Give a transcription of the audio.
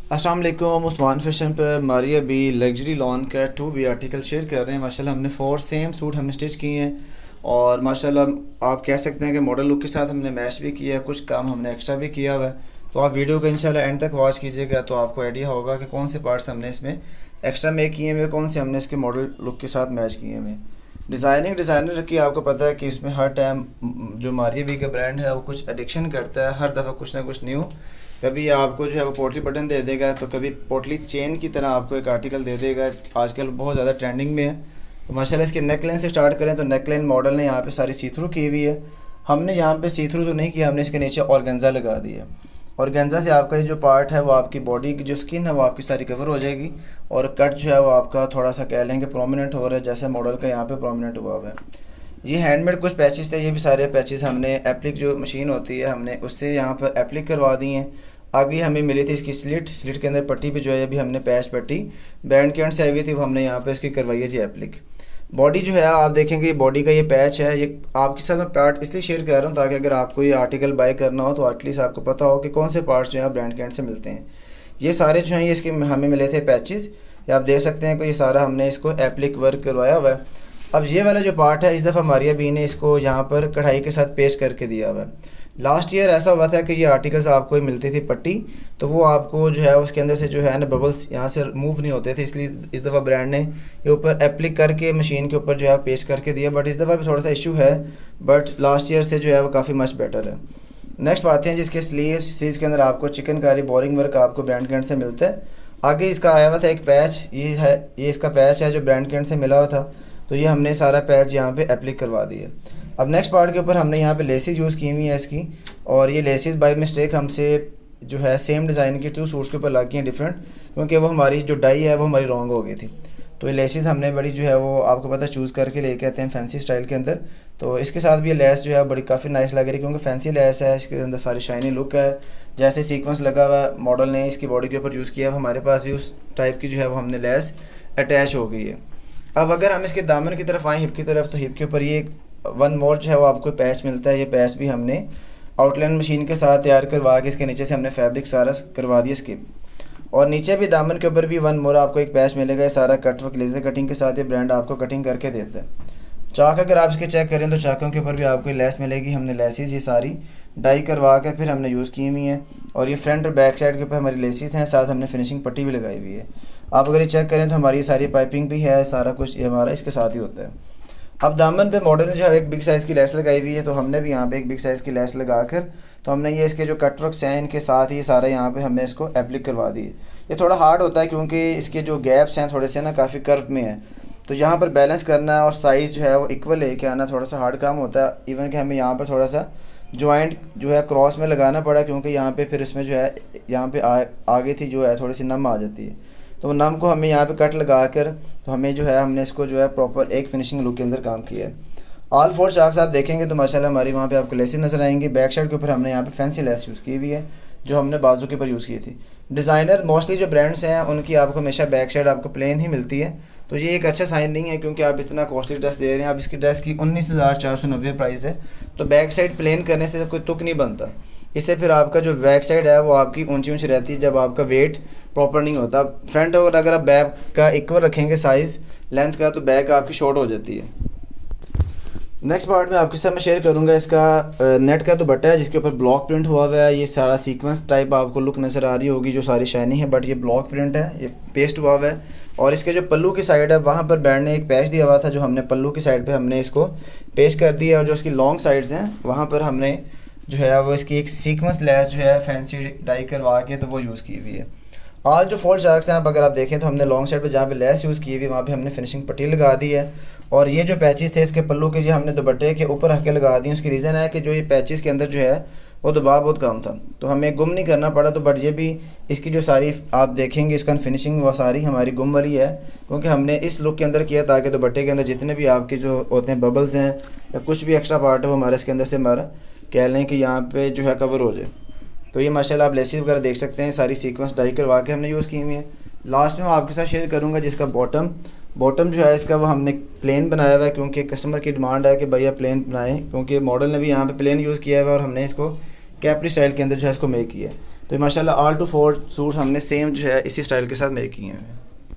अस्सलाम वालेकुम। उस्मान फैशन पर हमारी अभी लग्जरी लॉन का 2B आर्टिकल शेयर कर रहे हैं। माशाल्लाह हमने 4 सेम सूट हमने स्टिच किए हैं और माशाल्लाह आप कह सकते हैं कि मॉडल लुक के साथ हमने मैच भी किया है, कुछ काम हमने एक्स्ट्रा भी किया हुआ है। तो आप वीडियो को इंशाल्लाह एंड तक वॉच कीजिएगा तो आपको आइडिया होगा कि कौन से पार्ट्स हमने इसमें एक्स्ट्रा मेक किए हुए, कौन से हमने इसके मॉडल लुक के साथ मैच किए हुए। डिज़ाइनर की आपको पता है कि इसमें हर टाइम जो मारिया बी का ब्रांड है वो कुछ एडिक्शन करता है, हर दफ़ा कुछ ना कुछ न्यू। कभी आपको जो है वो पोटली बटन दे देगा, तो कभी पोटली चेन की तरह आपको एक आर्टिकल दे देगा। आजकल बहुत ज़्यादा ट्रेंडिंग में है। तो माशाल्लाह इसके नेकलाइन से स्टार्ट करें तो नेकलाइन मॉडल ने यहाँ पे सारी सी थ्रू की हुई है। हमने यहाँ पे सी थ्रू तो नहीं किया, हमने इसके नीचे ऑर्गेन्जा लगा दी है। ऑर्गेन्जा से आपका ये जो पार्ट है वो आपकी बॉडी की जो स्किन है वो आपकी सारी कवर हो जाएगी और कट जो है वो आपका थोड़ा सा कह लेंगे प्रोमिनेंट हो रहा है, जैसे मॉडल का यहाँ पे प्रोमिनेंट हुआ हुआ है। ये हैंडमेड कुछ पैचेस थे, ये भी सारे पैचेस हमने एप्लिक जो मशीन होती है हमने उससे यहाँ पर एप्लिक करवा दी हैं। आगे हमें मिली थी इसकी स्लिट के अंदर पट्टी भी जो है अभी हमने पैच पट्टी बैंड के एंड से आई हुई थी, वो हमने यहाँ पे इसकी करवाई है जी एप्लिक। बॉडी जो है आप देखेंगे बॉडी का ये पैच है, ये आपके साथ मैं पार्ट इसलिए शेयर कर रहा हूँ ताकि अगर आपको ये आर्टिकल बाय करना हो तो एटलीस्ट आपको पता हो कि कौन से पार्ट्स जो है ब्रांड के एंड से मिलते हैं। ये सारे जो हैं ये इसके हमें मिले थे पैचेस, ये आप देख सकते हैं कि ये सारा हमने इसको एप्लिक वर्क करवाया हुआ है। अब ये वाला जो पार्ट है इस दफ़ा मारिया बी ने इसको यहाँ पर कढ़ाई के साथ पेस्ट करके दिया हुआ है। लास्ट ईयर ऐसा हुआ था कि ये आर्टिकल्स आपको मिलती थी पट्टी, तो वो आपको जो है उसके अंदर से जो है ना बबल्स यहाँ से मूव नहीं होते थे, इसलिए इस दफ़ा ब्रांड ने ये ऊपर एप्लिक करके मशीन के ऊपर जो है पेस्ट करके दिया। बट इस दफ़ा भी थोड़ा सा इशू है, बट लास्ट ईयर से जो है वो काफ़ी मच बेटर है। नेक्स्ट आते हैं जिसके स्लीव्स के अंदर आपको चिकनकारी बोरिंग वर्क आपको ब्रांड के एंड से मिलता है। आगे इसका आया हुआ था एक पैच, ये है, ये इसका पैच है जो ब्रांड के एंड से मिला हुआ था, तो ये हमने सारा पैच यहाँ पे एप्लिक करवा दिया। अब नेक्स्ट पार्ट के ऊपर हमने यहाँ पे लेसेस यूज़ की हुई है इसकी, और ये लेसेस बाय मिस्टेक हमसे जो है सेम डिज़ाइन की 2 सूट्स के ऊपर लग गई हैं डिफरेंट, क्योंकि वो हमारी जो डाई है वो हमारी रॉन्ग हो गई थी। तो ये लेसेस हमने बड़ी जो है वो आपको पता चूज़ करके लेके आते हैं फैंसी स्टाइल के अंदर। तो इसके साथ भी ये लेस जो है बड़ी काफ़ी नाइस लग रही है, क्योंकि फैंसी लेस है, इसके अंदर सारी शाइनी लुक है, जैसे सीक्वेंस लगा हुआ मॉडल ने इसकी बॉडी के ऊपर यूज़ किया है, हमारे पास भी उस टाइप की जो है वो हमने लेस अटैच हो गई है। अब अगर हम इसके दामन की तरफ आएँ, हिप की तरफ, तो हिप के ऊपर ये वन मोर जो है वो आपको पैच मिलता है। ये पैच भी हमने आउटलाइन मशीन के साथ तैयार करवा के इसके नीचे से हमने फैब्रिक सारा करवा दिया स्किप, और नीचे भी दामन के ऊपर भी वन मोर आपको एक पैच मिलेगा। ये सारा कट वर्क लेज़र कटिंग के साथ ये ब्रांड आपको कटिंग करके देता है। चाक अगर आप इसके चेक करें तो चाकों के ऊपर भी आपको लेस मिलेगी, हमने लेसिस ये सारी डाई करवा कर फिर हमने यूज़ की हुई हैं, और ये फ्रंट और बैक साइड के ऊपर हमारी लेसिस हैं, साथ हमने फिनिशिंग पट्टी भी लगाई हुई है। आप अगर ये चेक करें तो हमारी सारी पाइपिंग भी है, सारा कुछ ये हमारा इसके साथ ही होता है। अब दामन पे मॉडल ने जो है एक बिग साइज़ की लेस लगाई हुई है, तो हमने भी यहाँ पे एक बिग साइज़ की लेस लगा कर तो हमने ये इसके जो कट वर्क्स हैं इनके साथ ही सारा यहाँ पे हमने इसको एप्लिक करवा दी। ये थोड़ा हार्ड होता है क्योंकि इसके जो गैप्स हैं थोड़े से ना काफ़ी कर्व में है, तो यहाँ पर बैलेंस करना और साइज़ जो है वो इक्वल लेके आना थोड़ा सा हार्ड काम होता है। इवन कि हमें यहाँ पर थोड़ा सा जॉइंट जो है क्रॉस में लगाना पड़ा, क्योंकि यहाँ पे फिर इसमें जो है यहाँ पे आगे थी जो है थोड़ी सी नम आ जाती है, तो नम को हमें यहाँ पे कट लगा कर तो हमें जो है हमने इसको जो है प्रॉपर एक फिनिशिंग लुक के अंदर काम किया है। ऑल 4 चाक्स आप देखेंगे तो माशाल्लाह हमारी वहाँ पे आपको लेसेस नज़र आएंगी। बैक साइड के ऊपर हमने यहाँ पे फैंसी लेस यूज़ की हुई है जो हमने बाजू के ऊपर यूज़ की थी। डिज़ाइनर मोस्टली जो ब्रांड्स हैं उनकी आपको हमेशा बैक साइड आपको प्लेन ही मिलती है, तो ये एक अच्छा साइन नहीं है, क्योंकि आप इतना कॉस्टली ड्रेस दे रहे हैं। आप इसकी ड्रेस की 19,490 प्राइस है, तो बैक साइड प्लेन करने से कोई तुक नहीं बनता। इससे फिर आपका जो बैक साइड है वो आपकी ऊंची ऊंची रहती है, जब आपका वेट प्रॉपर नहीं होता। फ्रंट और अगर आप बैक का इक्वल रखेंगे साइज़ लेंथ का, तो बैक आपकी शॉर्ट हो जाती है। नेक्स्ट पार्ट में आपके साथ मैं शेयर करूंगा इसका नेट का दुपट्टा है जिसके ऊपर ब्लॉक प्रिंट हुआ हुआ है। ये सारा सीक्वेंस टाइप आपको लुक नज़र आ रही होगी जो सारी शाइनी है, बट ये ब्लॉक प्रिंट है, ये पेस्ट हुआ हुआ है। और इसके जो पल्लू की साइड है वहाँ पर ब्रांड ने एक पैच दिया हुआ था, जो हमने पल्लू की साइड पे हमने इसको पेस्ट कर दिया, और जो इसकी लॉन्ग साइड्स हैं वहाँ पर हमने जो है वो इसकी एक सीक्वेंस लेस जो है फैंसी डाई करवा के तो वो यूज़ की हुई है। और जो फोल्ड चार्ट्स हैं, अब अगर आप देखें तो हमने लॉन्ग साइड पे जहाँ पे लेस यूज़ की हुई वहाँ पे हमने फिनिशिंग पट्टी लगा दी है, और ये जो पैचेस थे इसके पल्लू के ये हमने दुपट्टे के ऊपर हल्के लगा दिए। उसकी रीज़न है कि जो ये पैचेस के अंदर जो है वो दबाव बहुत कम था, तो हमें गुम नहीं करना पड़ा। तो बट ये भी इसकी जो सारी आप देखेंगे इसका फिनिशिंग वो सारी हमारी गुम वाली है, क्योंकि हमने इस लुक के अंदर किया ताकि दुपट्टे के अंदर जितने भी आपके जो होते हैं बबल्स हैं या कुछ भी एक्स्ट्रा पार्ट है वो हमारे इसके अंदर से हमारा कह लें कि यहाँ पे जो है कवर हो जाए। तो ये माशाल्लाह आप लेसिस वगैरह देख सकते हैं, सारी सीक्वेंस डाई करवा के हमने यूज़ की हुई है। लास्ट में मैं आपके साथ शेयर करूँगा जिसका बॉटम जो है इसका वो हमने प्लेन बनाया हुआ है, क्योंकि कस्टमर की डिमांड है कि भैया प्लेन बनाएं, क्योंकि मॉडल ने भी यहाँ पे प्लेन यूज़ किया हुआ है और हमने इसको कैपरी स्टाइल के अंदर जो है इसको मेक किया है। तो माशाल्लाह ऑल टू फोर सूट हमने सेम जो है इसी स्टाइल के साथ मेक किए हैं।